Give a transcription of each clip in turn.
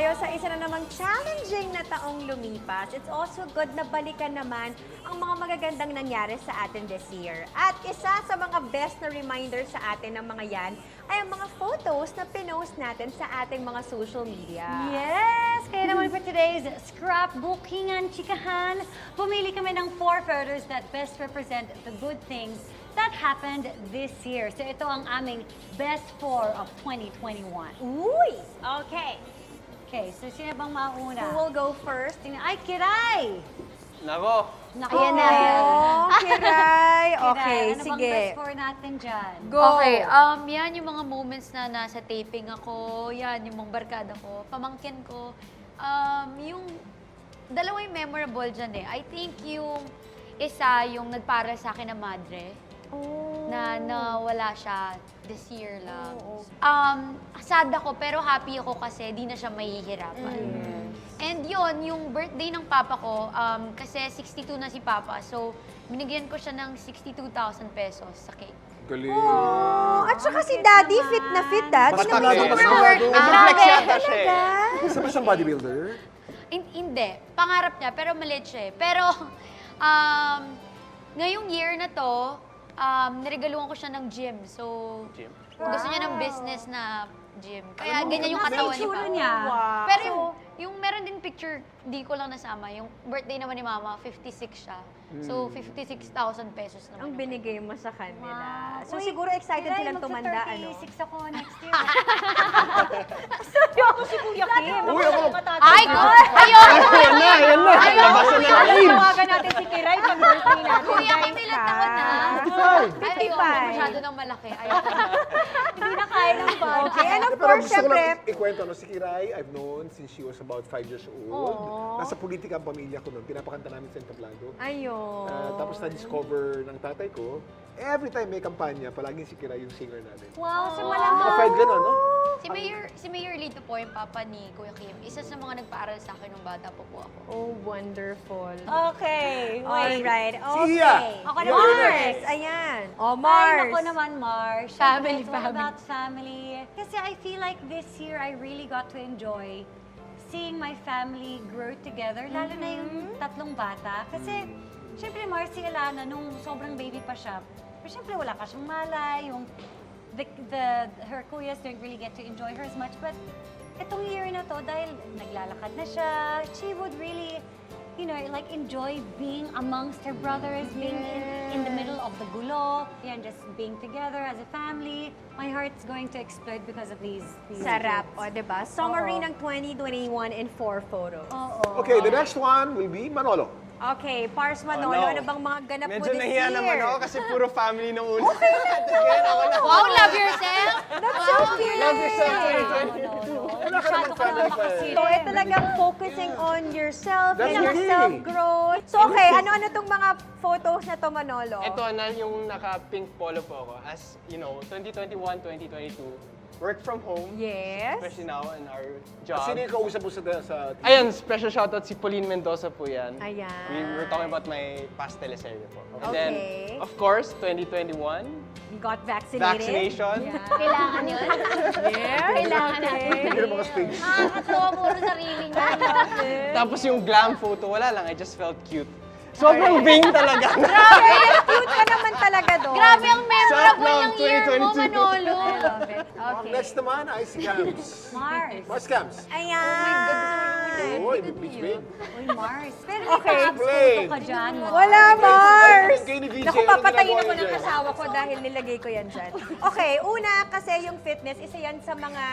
tayo sa isa na namang challenging na taong lumipas. It's also good na balikan naman ang mga magagandang nangyari sa atin this year. At isa sa mga best na reminder sa atin ng mga yan ay ang mga photos na pinost natin sa ating mga social media. Yes! Kaya naman for today's scrapbookingan chikahan, pumili kami ng 4 photos that best represent the good things that happened this year. So ito ang aming best 4 of 2021. Uy! Okay. Okay, so sino bang mauna? Who will go first? Ay, Kiray! Nako! Naku, Ayan na. Kiray. Okay, ano sige. bang best 4 natin dyan? Go! Okay, yan yung mga moments na nasa taping ako, yan yung mga barkada ko, pamangkin ko. Yung dalawa yung memorable dyan eh. I think yung isa, yung nagpara sa akin na madre, na nawala siya this year lang. Sad ako pero happy ako kasi di na siya mahihirapan. And yun, yung birthday ng papa ko, kasi 62 na si papa, so binigyan ko siya ng 62,000 pesos sa cake. Galing. At saka si Daddy, fit na fit, Dad. Matangado, Grabe. Nag-flex yata siya eh. Talaga? Isa ba siyang bodybuilder? Hindi. Pangarap niya, pero maliit siya eh. Pero, ngayong year na to, niregaluhan ko siya ng gym. So, Gym? gusto niya ng business na gym. Kaya ganyan yung katawan ni Tsura Papa. niya. Wow. Pero yung meron din picture, di ko lang nasama. Yung birthday naman ni Mama, 56 siya. So, 56,000 pesos naman. Ang binigay mo sa kanila. So, Uy, siguro excited Kiray, silang tumanda, ano? magsa-36 ako next year. Seryo ako si Kuya Kim. Uy, ako! Ay, ayun! Ayan na, ayan na! Labasan na kain! Tawagan natin si Kiray pag birthday natin. Kuya, kami lang taon na. Ay, ayun, 55. masyado nang malaki. Ayun. Hindi na kaya ng bata. Okay, and of Pero course, gusto ko syempre, lang ikwento, no? Si Kiray, I've known since she was about 5 years old. Nasa politika ang pamilya ko noon. Pinapakanta namin sa entablado. ayun. Tapos na-discover ng tatay ko, every time may kampanya, palaging si Kiray yung singer namin. Wow, simulan mo. Mga 5 gano'n, no? Si Mayor Lito po, yung papa ni Kuya Kim, isa sa mga nagpaaral sa akin nung bata po ako. Oh, wonderful. Okay, All right. Si Okay. Iya. Ako Iya, naman. Iya. Mars. Ayan. Oh, Ay, Mars. ako naman, Mars. Family, It's all family. about family. Kasi I feel like this year, I really got to enjoy seeing my family grow together, lalo na yung tatlong bata. Kasi, syempre, Mars, si Alana, nung sobrang baby pa siya, pero syempre, wala pa siyang malay, yung her kuyas don't really get to enjoy her as much. But itong year na to, dahil naglalakad na siya, she would really, you know, like enjoy being amongst her brothers, being in the middle of the gulo, and just being together as a family. My heart's going to explode because of these Sarap, kids. o, diba? Summary ng 2021 in 4 photos. Oo. Okay, the next one will be Manolo. Okay, Pars Manolo, Oh, no. ano bang mga ganap mo Medyo this nahiya year? naman ako kasi puro family nung una. Okay lang. Wow, love yourself! That's so cute! Love yourself, Masyado ka naman makasili. So, ito talagang focusing on yourself That's and your the key. self-growth. So, okay, ano-ano tong mga photos na to, Manolo? Ito na yung naka-pink polo po ako. As you know, 2021, 2022, work from home. Yes. Especially now in our job. Sino yung kausap mo sa... Ayan, special shoutout si Pauline Mendoza po yan. Ayan. We were talking about my past teleserye po. And Okay. then, of course, 2021, You got vaccinated? vaccination. Kailangan yun. Yeah. Kailangan natin. Hindi mga stage. Nakakatawa puro sarili niya. Tapos yung glam photo, wala lang. I just felt cute. Sobrang vain talaga. Grabe, cute ka naman talaga doon. Grabe ang memorable Sarap ng ng year mo, 2022. Manolo. I love it. Okay. Next naman ay si Cams. Mars. Mars Cams. Ayan. Uy, beach babe. Uy, Mars. Pero Okay. may abs photo ka dyan. Wala, Mars! Kayo ni VJ, Naku, anong papatayin ginagawa ako niyo ng dyan? asawa ko dahil nilagay ko yan dyan. Okay, una kasi yung fitness, isa yan sa mga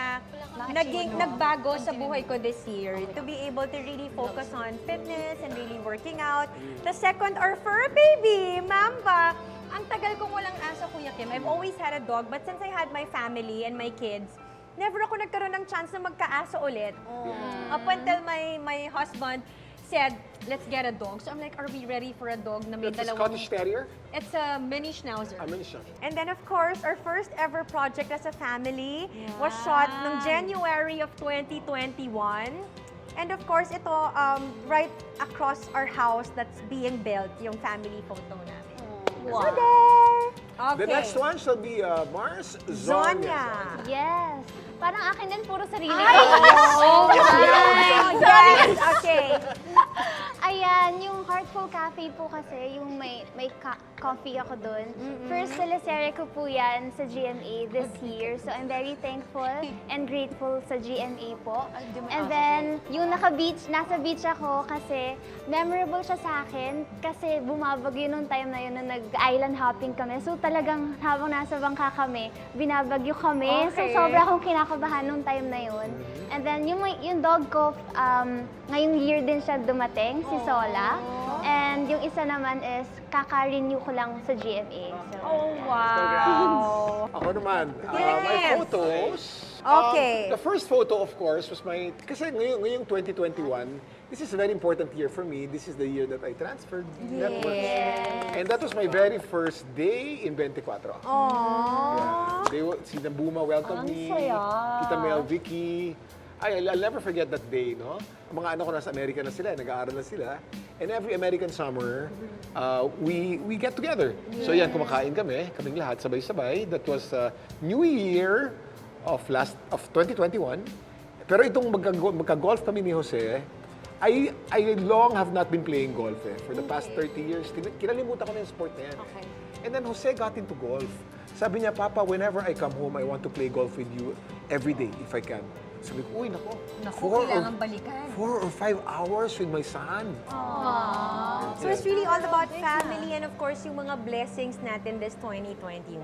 nagbago sa buhay ko this year. To be able to really focus on fitness and really working out. The second, our fur baby, Mamba. Ang tagal kong walang aso, Kuya Kim. I've always had a dog, but since I had my family and my kids, never ako nagkaroon ng chance na magka-aso ulit. Up until my husband said, let's get a dog. So I'm like, are we ready for a dog na may That's a dalawang... Scottish Terrier? It's a mini schnauzer. Siya. And then of course, our first ever project as a family was shot noong January of 2021. And of course, ito, right across our house that's being built, yung family photo namin. Wow. So there! Okay. The next one shall be Mars Zonya. Yes. Parang akin din puro sarili. Ay, ko. Okay. Ayan, yung Heartful Cafe po kasi, yung may coffee ako dun. First teleserye ko po yan sa GMA this year. So I'm very thankful and grateful sa GMA po. And then, yung nasa beach ako kasi memorable siya sa akin kasi bumabagyo nung time na yun na nag-island hopping kami. So talagang habang nasa bangka kami, binabagyo kami. So Okay. sobra akong kinakabahan nung time na yun. And then yung dog ko, ngayong year din siya dumating, si Sola. And yung isa naman is kaka-renew ko lang sa GMA. So, Oh, yeah. wow. Ako naman, Kiray my Kim. photos. Okay. The first photo, of course, was kasi ngayong 2021, this is a very important year for me. This is the year that I transferred networks. And that was my very first day in 24. Aww. Yeah. Si Nabuma welcomed me. Tita Mel, Vicky. I'll never forget that day, no? Ang mga anak ko nasa Amerika na sila, nag-aaral na sila. And every American summer, we get together. So yan, kumakain kaming lahat, sabay-sabay. That was New Year of 2021. Pero itong magka-golf kami ni Jose, I long have not been playing golf for the past 30 years. Kinalimutan ko na yung sport na yan. Okay. And then Jose got into golf. Sabi niya, Papa, whenever I come home, I want to play golf with you every day if I can. Sabi ko, uy, nako. Kailangan balikan. 4 or 5 hours with my son. So it's really all about family and of course yung mga blessings natin this 2021.